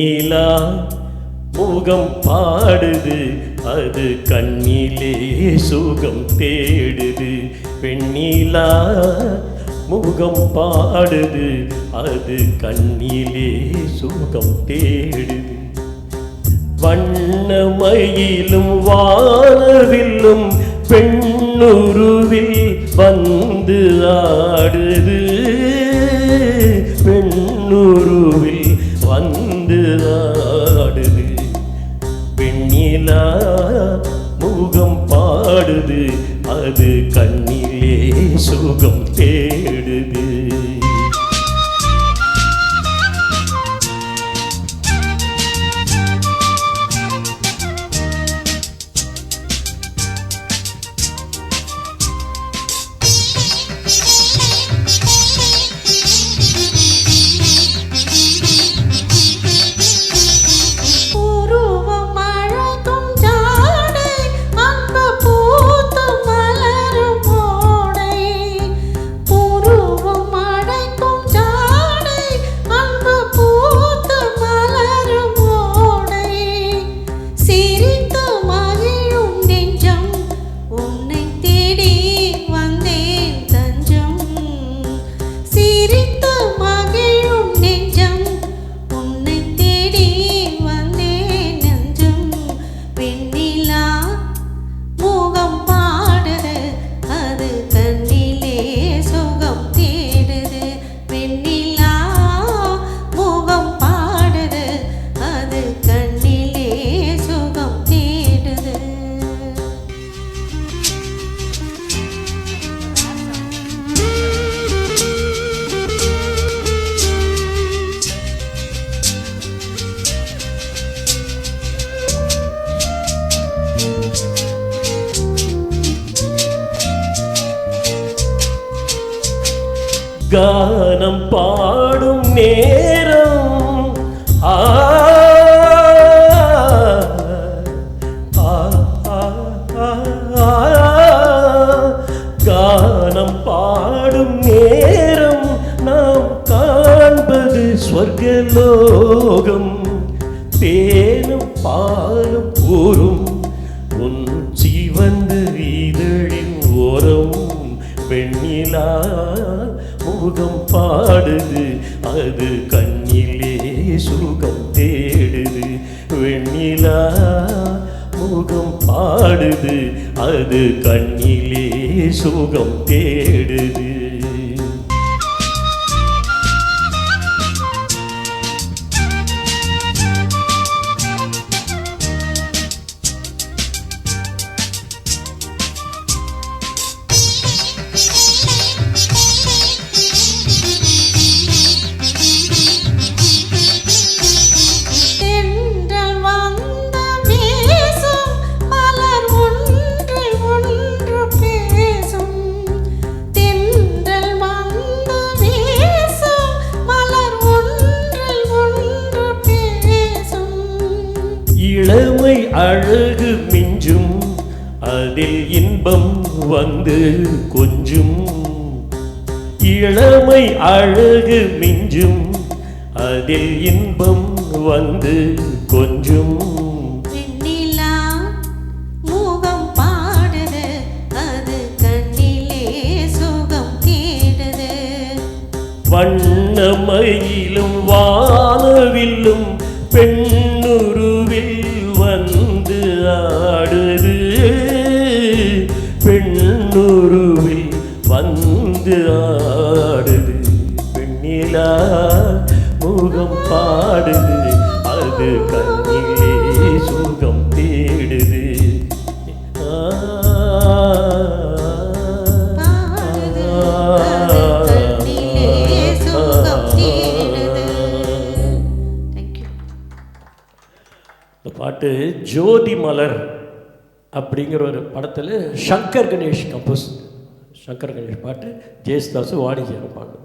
வெண்ணிலா முகம் பாடுது, அது கண்ணிலே சுகம் தேடுது. வெண்ணிலா முகம் பாடுது, அது கண்ணிலே சுகம் தேடுது. வண்ணமயிலும் வானவில்லும் பெண்ணுருவில் வந்து ஆடுது, பெண்ணுருவில் வந்து ஆடுது. வெண்ணிலா முகம் பாடுது, அது கண்ணிலே சுகம் தேடுது. கானம் பாடும் நேரம் கானம் பாடும் நேரம் நாம் காண்பது ஸ்வர்கலோகம். தேனும் பாலும் ஊரும் உன் சிவந்து இதழின் ஓரம். வெண்ணிலா முகம் பாடுது, அது கண்ணிலே சுகம் தேடுது. வெண்ணிலா முகம் பாடுது, அது கண்ணிலே சுகம் தேடுது. இளமை அழகு மிஞ்சும், அதில் இன்பம் வந்து கொஞ்சும். இளமை அழகு மிஞ்சும், அதில் இன்பம் வந்து கொஞ்சும். வெண்ணிலா முகம் பாடுது, அது கண்ணிலே சுகம் தேடுது. வண்ணமயிலும் வானவில்லும் பெண்ணுருவில் வந்து ஆடுது, பெண்ணுருவில் வந்து ஆடுது. வெண்ணிலா முகம் பாடுது, அது கண்ணிலே சுகம் தேடுது. இந்த பாட்டு ஜோதி மலர் அப்படிங்கிற ஒரு படத்தில் சங்கர் கணேஷ் கம்போஸ். சங்கர் கணேஷ் பாட்டு, ஜெயசுதாஸ் வாணிஜியார் பாட்டு.